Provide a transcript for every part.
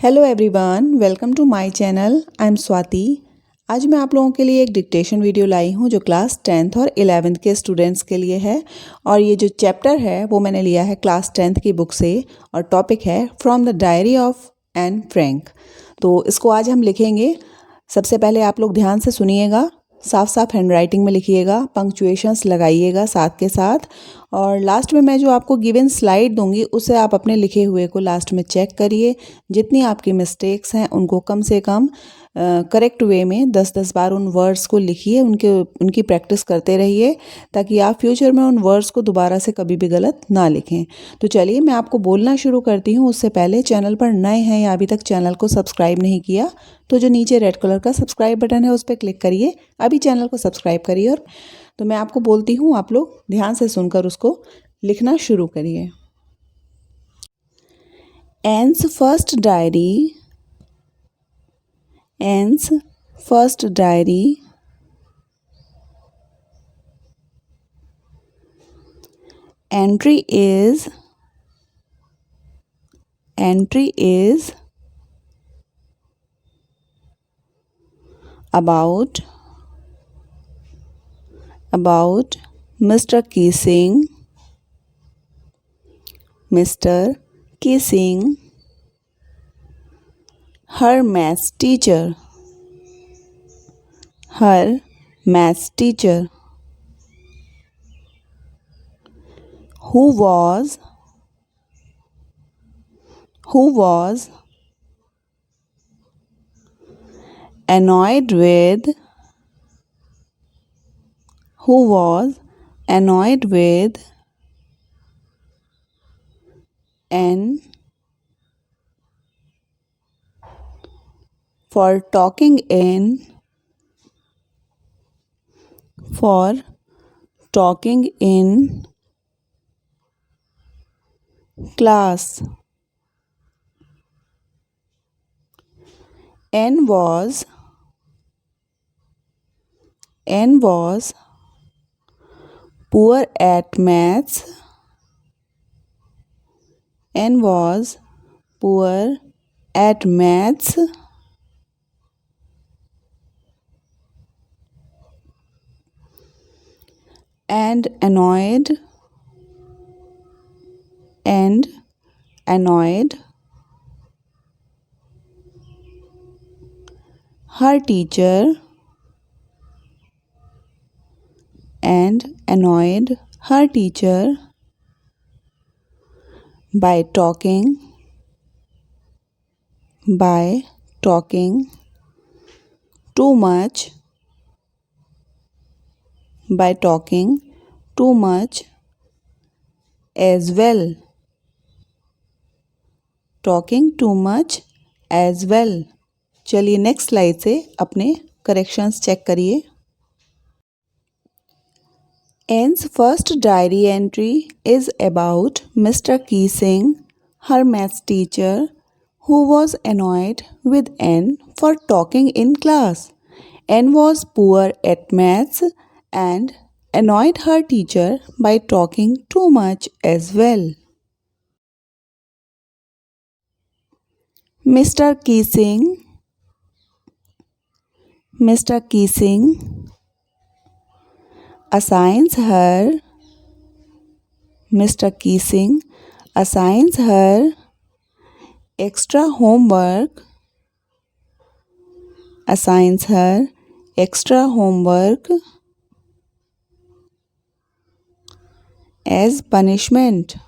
Hello everyone, welcome to my channel. I am Swati. आज मैं आप लोगों के लिए एक डिक्टेशन वीडियो लाई हूँ जो क्लास 10th और 11th के स्टूडेंट्स के लिए है। और ये जो चैप्टर है वो मैंने लिया है क्लास 10th की बुक से और टॉपिक है from the diary of Anne Frank. तो इसको आज हम लिखेंगे। सबसे पहले आप लोग ध्यान से सुनिएगा, साफ साफ हैंडराइटिंग में लिखिएगा, पंक्चुएशंस लगाइएगा साथ के साथ। और लास्ट में मैं जो आपको गिवन स्लाइड दूंगी उसे आप अपने लिखे हुए को लास्ट में चेक करिए। जितनी आपकी मिस्टेक्स हैं उनको कम से कम करेक्ट वे में 10-10 बार उन वर्ड्स को लिखिए, उनकी प्रैक्टिस करते रहिए ताकि आप फ्यूचर में उन वर्ड्स को दोबारा से कभी भी गलत ना लिखें। तो चलिए मैं आपको बोलना शुरू करती हूँ। उससे पहले चैनल पर नए हैं या अभी तक चैनल को सब्सक्राइब नहीं किया तो जो नीचे रेड कलर का सब्सक्राइब बटन है उस पर क्लिक करिए, अभी चैनल को सब्सक्राइब करिए। और तो मैं आपको बोलती हूँ, आप लोग ध्यान से सुनकर उसको लिखना शुरू करिए। Anne's first diary, Anne's first diary, entry is about Mr. Kissing her maths teacher, who was annoyed with N for talking in class. N was poor at maths. N was poor at maths and annoyed her teacher by talking too much as well. चलिए next slide से अपने corrections check करिए। Anne's first diary entry is about Mr. Keesing, her maths teacher, who was annoyed with Anne for talking in class. Anne was poor at maths and annoyed her teacher by talking too much as well. Mr. Keesing assigns her extra homework as punishment.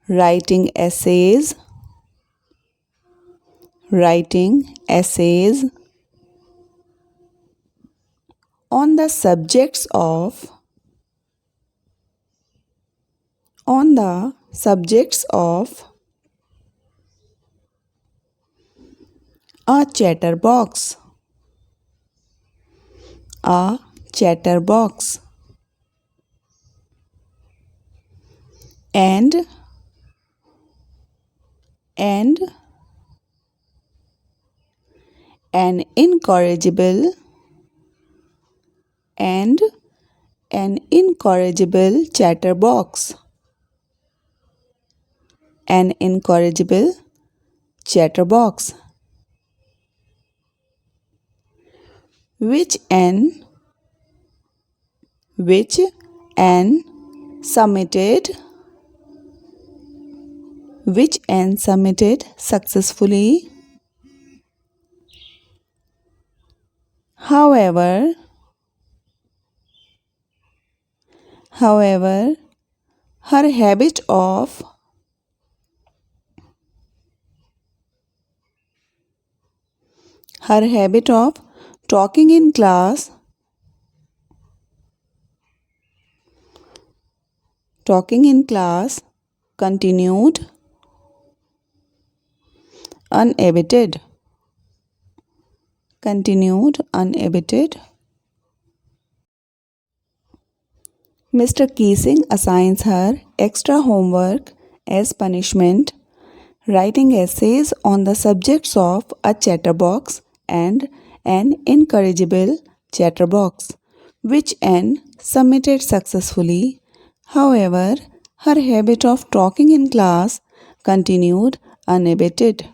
Writing essays on the subjects of a chatterbox, and an incorrigible An incorrigible chatterbox. An incorrigible chatterbox. Which an submitted successfully. However, her habit of talking in class continued unabated. Mr. Keesing assigns her extra homework as punishment, writing essays on the subjects of a chatterbox and an incorrigible chatterbox, which Anne submitted successfully. However, her habit of talking in class continued unabated.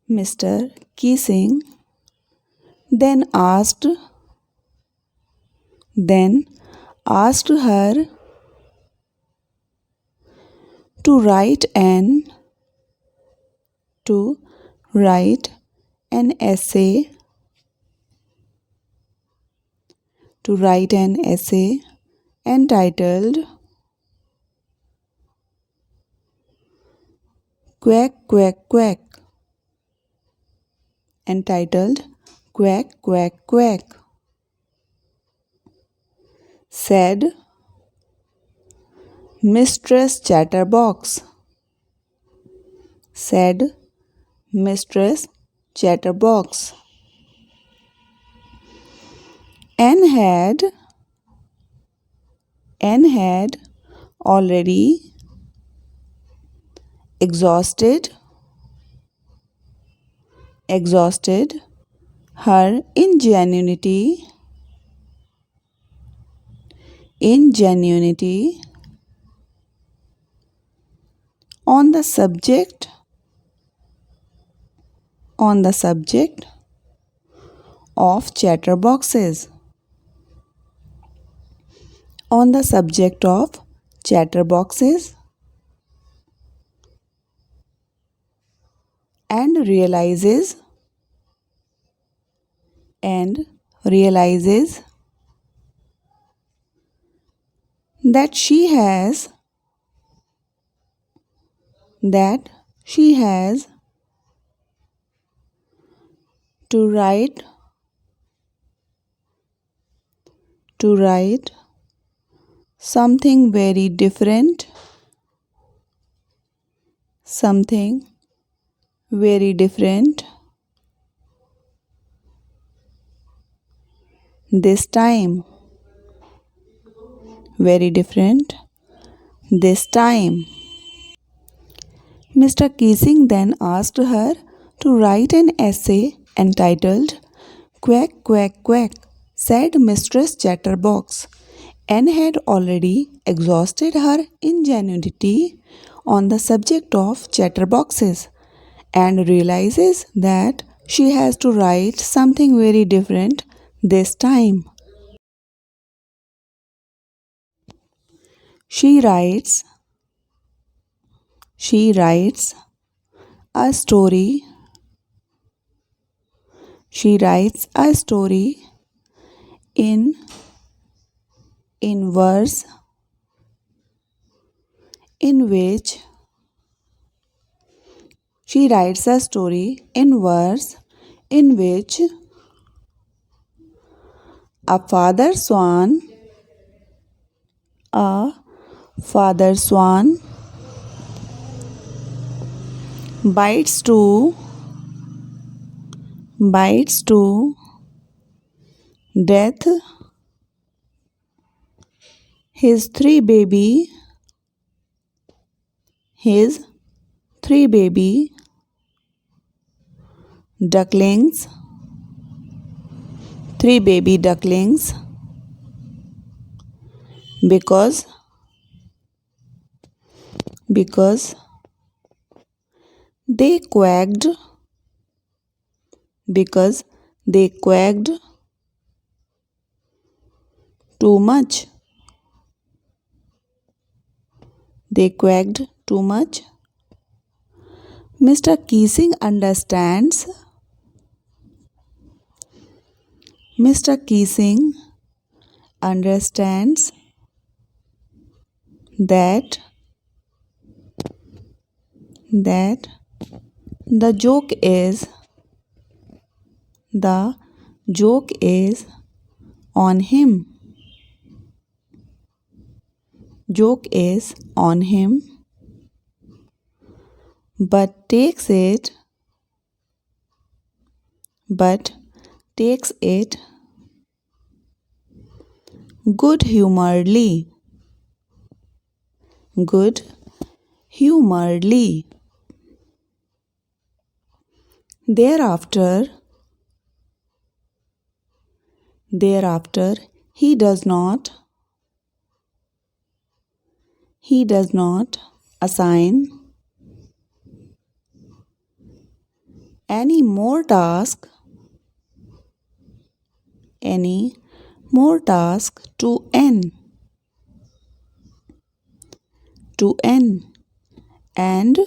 Mr. Keesing then asked her to write an essay entitled Quack Quack Quack. Said Mistress Chatterbox. Anne had already exhausted her ingenuity on the subject of chatterboxes. And realizes that she has to write something very different this time. Mr. Keesing then asked her to write an essay entitled Quack Quack Quack, said Mistress Chatterbox. Anne had already exhausted her ingenuity on the subject of chatterboxes and realizes that she has to write something very different this time. She writes a story. In verse in which a father swan bites to death his three baby ducklings, 3 baby ducklings, because they quacked, because they quacked too much. They quacked too much. Mr. Keesing understands. Mr. Keesing understands that the joke is on him. Joke is on him, but takes it good-humoredly. Good-humoredly. Thereafter, he does not assign any more task to N, and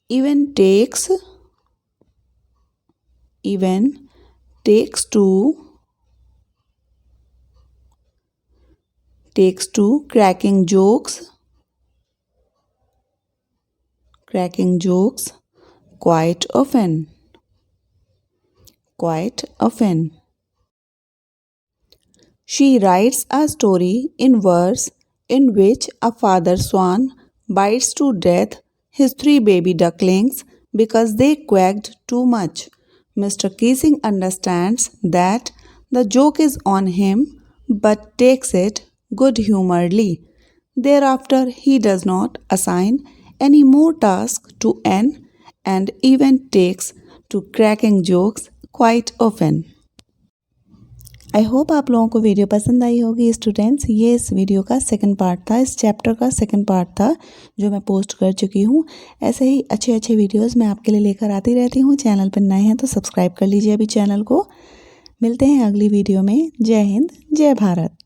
even takes to cracking jokes quite often. She writes a story in verse in which a father swan bites to death his 3 baby ducklings because they quacked too much. Mr. Keesing understands that the joke is on him but takes it good-humoredly. Thereafter, he does not assign any more tasks to N and even takes to cracking jokes quite often. I hope आप लोगों को video पसंद आई होगी students. ये इस video का second part था, इस चैप्टर का सेकंड पार्ट था जो मैं पोस्ट कर चुकी हूँ। ऐसे ही अच्छे अच्छे वीडियोस मैं आपके लिए लेकर आती रहती हूँ। चैनल पर नए हैं तो सब्सक्राइब कर लीजिए अभी चैनल को। मिलते हैं अगली वीडियो में। जय हिंद, जय भारत।